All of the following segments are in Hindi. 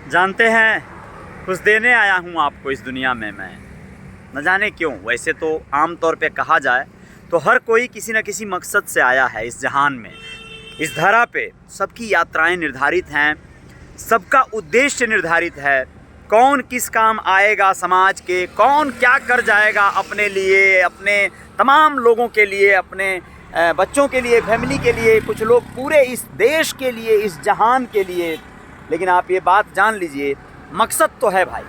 जानते हैं, कुछ देने आया हूँ आपको इस दुनिया में मैं। न जाने क्यों, वैसे तो आम तौर पे कहा जाए तो हर कोई किसी न किसी मकसद से आया है इस जहान में। इस धरा पे सबकी यात्राएं निर्धारित हैं, सबका उद्देश्य निर्धारित है। कौन किस काम आएगा समाज के, कौन क्या कर जाएगा अपने लिए, अपने तमाम लोगों के लिए, अपने बच्चों के लिए, फैमिली के लिए, कुछ लोग पूरे इस देश के लिए, इस जहान के लिए। लेकिन आप ये बात जान लीजिए, मकसद तो है भाई,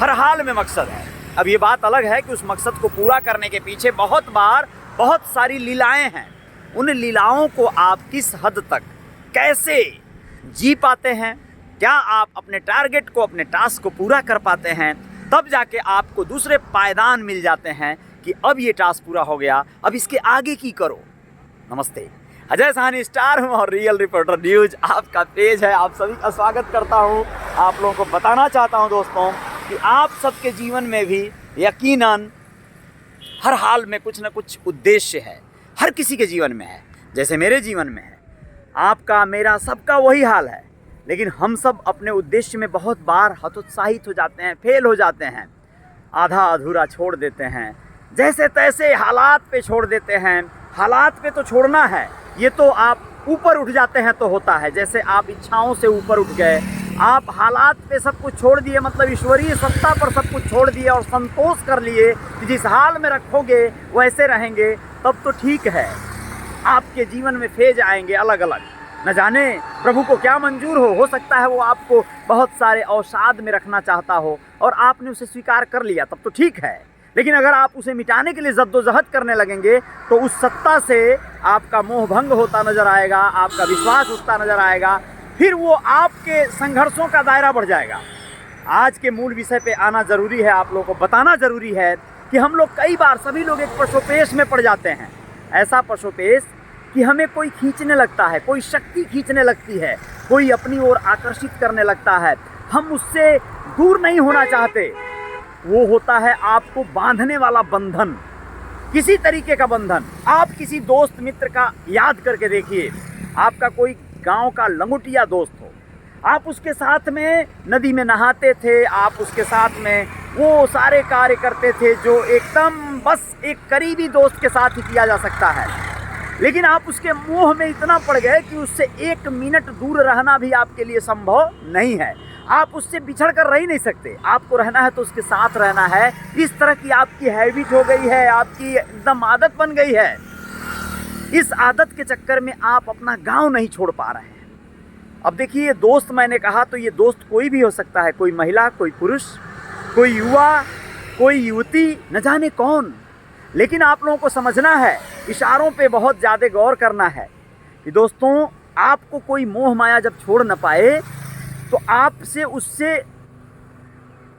हर हाल में मकसद है। अब ये बात अलग है कि उस मकसद को पूरा करने के पीछे बहुत बार बहुत सारी लीलाएं हैं। उन लीलाओं को आप किस हद तक कैसे जी पाते हैं, क्या आप अपने टारगेट को, अपने टास्क को पूरा कर पाते हैं, तब जाके आपको दूसरे पायदान मिल जाते हैं कि अब ये टास्क पूरा हो गया, अब इसके आगे की करो। नमस्ते, अजय साहनी स्टार हूँ और रियल रिपोर्टर न्यूज़ आपका पेज है। आप सभी का स्वागत करता हूँ। आप लोगों को बताना चाहता हूँ दोस्तों कि आप सबके जीवन में भी यकीनन हर हाल में कुछ न कुछ उद्देश्य है, हर किसी के जीवन में है। जैसे मेरे जीवन में है, आपका, मेरा, सबका वही हाल है। लेकिन हम सब अपने उद्देश्य में बहुत बार हतोत्साहित हो जाते हैं, फेल हो जाते हैं, आधा अधूरा छोड़ देते हैं, जैसे तैसे हालात पे छोड़ देते हैं। हालात पे तो छोड़ना है, ये तो आप ऊपर उठ जाते हैं तो होता है। जैसे आप इच्छाओं से ऊपर उठ गए, आप हालात पे सब कुछ छोड़ दिए, मतलब ईश्वरीय सत्ता पर सब कुछ छोड़ दिए और संतोष कर लिए कि जिस हाल में रखोगे वैसे रहेंगे, तब तो ठीक है। आपके जीवन में फेज आएंगे अलग अलग, न जाने प्रभु को क्या मंजूर हो सकता है वो आपको बहुत सारे अवसाद में रखना चाहता हो और आपने उसे स्वीकार कर लिया, तब तो ठीक है। लेकिन अगर आप उसे मिटाने के लिए जद्दोजहद करने लगेंगे तो उस सत्ता से आपका मोह भंग होता नजर आएगा, आपका विश्वास उठता नजर आएगा, फिर वो आपके संघर्षों का दायरा बढ़ जाएगा। आज के मूल विषय पे आना ज़रूरी है, आप लोगों को बताना ज़रूरी है कि हम लोग कई बार, सभी लोग एक पशुपेश में पड़ जाते हैं। ऐसा पशुपेश कि हमें कोई खींचने लगता है, कोई शक्ति खींचने लगती है, कोई अपनी ओर आकर्षित करने लगता है। हम उससे दूर नहीं होना चाहते। वो होता है आपको बांधने वाला बंधन, किसी तरीके का बंधन। आप किसी दोस्त मित्र का याद करके देखिए, आपका कोई गांव का लंगोटिया दोस्त हो, आप उसके साथ में नदी में नहाते थे, आप उसके साथ में वो सारे कार्य करते थे जो एकदम बस एक करीबी दोस्त के साथ ही किया जा सकता है। लेकिन आप उसके मोह में इतना पड़ गए कि उससे एक मिनट दूर रहना भी आपके लिए संभव नहीं है। आप उससे बिछड़ कर रह ही नहीं सकते, आपको रहना है तो उसके साथ रहना है। इस तरह की आपकी हैबिट हो गई है, आपकी एकदम आदत बन गई है। इस आदत के चक्कर में आप अपना गांव नहीं छोड़ पा रहे हैं। अब देखिए, ये दोस्त मैंने कहा तो ये दोस्त कोई भी हो सकता है, कोई महिला, कोई पुरुष, कोई युवा, कोई युवती, न जाने कौन। लेकिन आप लोगों को समझना है, इशारों पे बहुत ज़्यादा गौर करना है कि दोस्तों, आपको कोई मोह माया जब छोड़ न पाए तो आपसे, उससे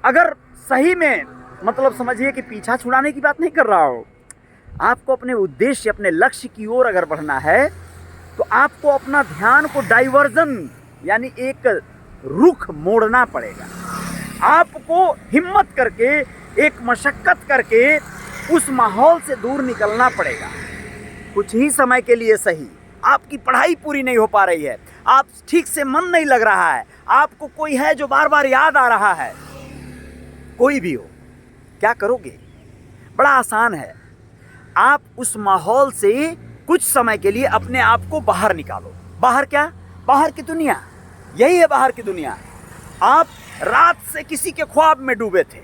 अगर सही में, मतलब समझिए कि पीछा छुड़ाने की बात नहीं कर रहा हूँ, आपको अपने उद्देश्य, अपने लक्ष्य की ओर अगर बढ़ना है तो आपको अपना ध्यान को डाइवर्जन, यानी एक रुख मोड़ना पड़ेगा। आपको हिम्मत करके, एक मशक्कत करके उस माहौल से दूर निकलना पड़ेगा। कुछ ही समय के लिए सही, आपकी पढ़ाई पूरी नहीं हो पा रही है, आप ठीक से मन नहीं लग रहा है, आपको कोई है जो बार बार याद आ रहा है, कोई भी हो, क्या करोगे? बड़ा आसान है। आप उस माहौल से कुछ समय के लिए अपने आप को बाहर निकालो। बाहर क्या? बाहर की दुनिया, यही है बाहर की दुनिया। आप रात से किसी के ख्वाब में डूबे थे,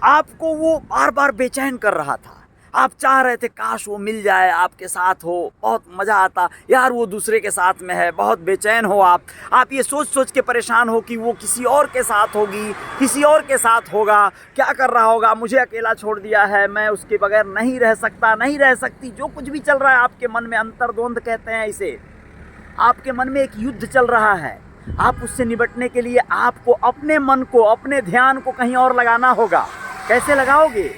आपको वो बार बार बेचैन कर रहा था, आप चाह रहे थे काश वो मिल जाए, आपके साथ हो, बहुत मज़ा आता, यार वो दूसरे के साथ में है, बहुत बेचैन हो आप ये सोच सोच के परेशान हो कि वो किसी और के साथ होगी, किसी और के साथ होगा, क्या कर रहा होगा, मुझे अकेला छोड़ दिया है, मैं उसके बगैर नहीं रह सकता, नहीं रह सकती। जो कुछ भी चल रहा है आपके मन में, अंतर्द्वंद कहते हैं इसे, आपके मन में एक युद्ध चल रहा है। आप उससे निपटने के लिए आपको अपने मन को, अपने ध्यान को कहीं और लगाना होगा। कैसे लगाओगे?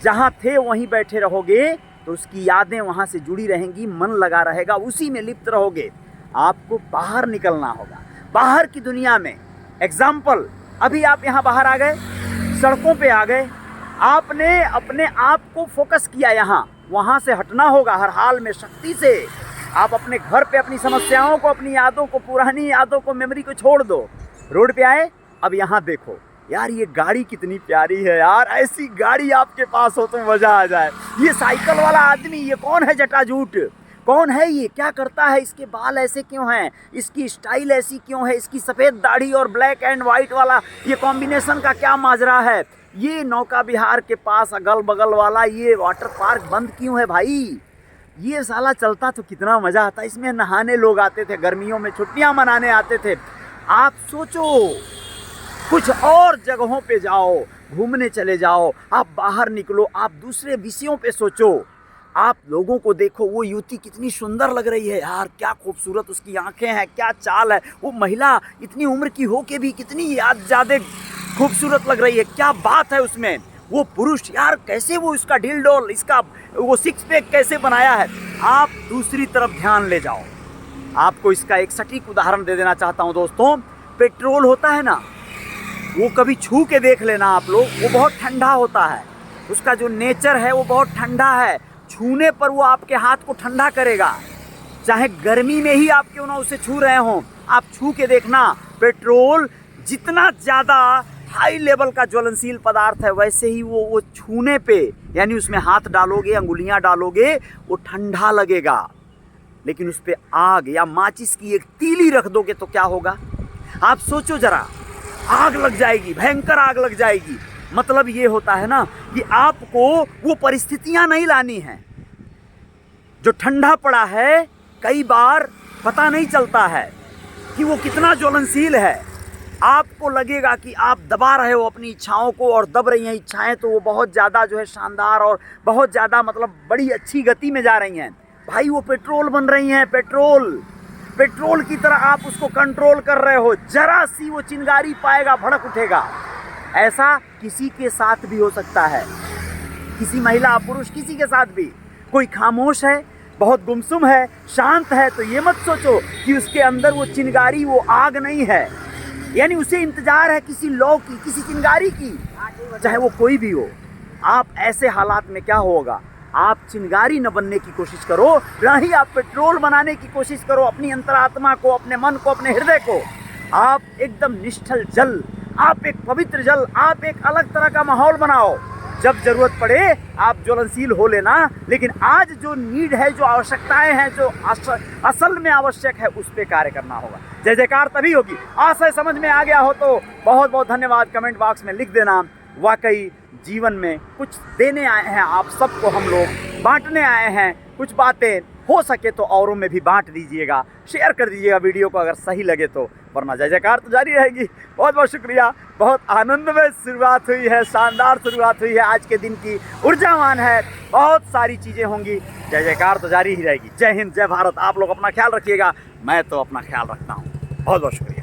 जहाँ थे वहीं बैठे रहोगे तो उसकी यादें वहाँ से जुड़ी रहेंगी, मन लगा रहेगा, उसी में लिप्त रहोगे। आपको बाहर निकलना होगा, बाहर की दुनिया में। एग्जाम्पल, अभी आप यहाँ बाहर आ गए, सड़कों पे आ गए, आपने अपने आप को फोकस किया यहाँ, वहाँ से हटना होगा हर हाल में शक्ति से। आप अपने घर पे अपनी समस्याओं को, अपनी यादों को, पुरानी यादों को, मेमोरी को छोड़ दो। रोड पे आए, अब यहाँ देखो यार, ये गाड़ी कितनी प्यारी है यार, ऐसी गाड़ी आपके पास हो तो मज़ा आ जाए। ये साइकिल वाला आदमी, ये कौन है जटाजूट, कौन है ये, क्या करता है, इसके बाल ऐसे क्यों हैं, इसकी स्टाइल ऐसी क्यों है, इसकी सफ़ेद दाढ़ी और ब्लैक एंड वाइट वाला ये कॉम्बिनेशन का क्या माजरा है, ये नौका विहार के पास अगल बगल वाला ये वाटर पार्क बंद क्यों है भाई। ये साला चलता तो कितना मज़ा आता, इसमें नहाने लोग आते थे, गर्मियों में छुट्टियां मनाने आते थे। आप सोचो, कुछ और जगहों पे जाओ, घूमने चले जाओ, आप बाहर निकलो, आप दूसरे विषयों पे सोचो, आप लोगों को देखो, वो युवती कितनी सुंदर लग रही है यार, क्या खूबसूरत उसकी आंखें हैं, क्या चाल है, वो महिला इतनी उम्र की हो के भी कितनी ज़्यादा खूबसूरत लग रही है, क्या बात है उसमें। वो पुरुष यार, कैसे वो इसका ढील डोल, इसका वो सिक्स पैक कैसे बनाया है। आप दूसरी तरफ ध्यान ले जाओ, आपको इसका एक सटीक उदाहरण दे देना चाहता हूँ दोस्तों। पेट्रोल होता है ना, वो कभी छू के देख लेना आप लोग, वो बहुत ठंडा होता है, उसका जो नेचर है वो बहुत ठंडा है, छूने पर वो आपके हाथ को ठंडा करेगा, चाहे गर्मी में ही आप क्यों ना उसे छू रहे हों, आप छू के देखना। पेट्रोल जितना ज़्यादा हाई लेवल का ज्वलनशील पदार्थ है, वैसे ही वो छूने पे, यानी उसमें हाथ डालोगे, अंगुलियां डालोगे, वो ठंडा लगेगा। लेकिन उस पर आग या माचिस की एक तीली रख दोगे तो क्या होगा, आप सोचो जरा, आग लग जाएगी, भयंकर आग लग जाएगी। मतलब ये होता है ना कि आपको वो परिस्थितियां नहीं लानी हैं। जो ठंडा पड़ा है, कई बार पता नहीं चलता है कि वो कितना ज्वलनशील है। आपको लगेगा कि आप दबा रहे हो अपनी इच्छाओं को, और दब रही हैं इच्छाएं तो वो बहुत ज़्यादा जो है शानदार और बहुत ज़्यादा मतलब बड़ी अच्छी गति में जा रही हैं। भाई वो पेट्रोल बन रही हैं, पेट्रोल की तरह आप उसको कंट्रोल कर रहे हो। जरा सी वो चिंगारी पाएगा, भड़क उठेगा। ऐसा किसी के साथ भी हो सकता है, किसी महिला पुरुष किसी के साथ भी। कोई खामोश है, बहुत गुमसुम है, शांत है, तो ये मत सोचो कि उसके अंदर वो चिंगारी, वो आग नहीं है, यानी उसे इंतजार है किसी लौ की, किसी चिंगारी की, चाहे वो कोई भी हो। आप ऐसे हालात में क्या होगा, आप चिंगारी न बनने की कोशिश करो, ना ही आप पेट्रोल बनाने की कोशिश करो अपनी अंतरात्मा को, अपने मन को, अपने हृदय को। आप एकदम निश्चल जल, आप एक पवित्र जल, आप एक अलग तरह का माहौल बनाओ। जब जरूरत पड़े आप ज्वलनशील हो लेना, लेकिन आज जो नीड है, जो आवश्यकताएं हैं, जो असल में आवश्यक है, उस पर कार्य करना होगा। जय जयकार तभी होगी। आशय समझ में आ गया हो तो बहुत बहुत धन्यवाद। कमेंट बॉक्स में लिख देना। वाकई जीवन में कुछ देने आए हैं आप सबको, हम लोग बांटने आए हैं कुछ बातें, हो सके तो औरों में भी बांट दीजिएगा, शेयर कर दीजिएगा वीडियो को अगर सही लगे तो, वरना जय जयकार तो जारी रहेगी। बहुत बहुत शुक्रिया। बहुत आनंदमय शुरुआत हुई है, शानदार शुरुआत हुई है आज के दिन की, ऊर्जावान है, बहुत सारी चीज़ें होंगी। जय जयकार तो जारी ही रहेगी। जय हिंद, जय भारत। आप लोग अपना ख्याल रखिएगा, मैं तो अपना ख्याल रखता हूँ। बहुत बहुत शुक्रिया।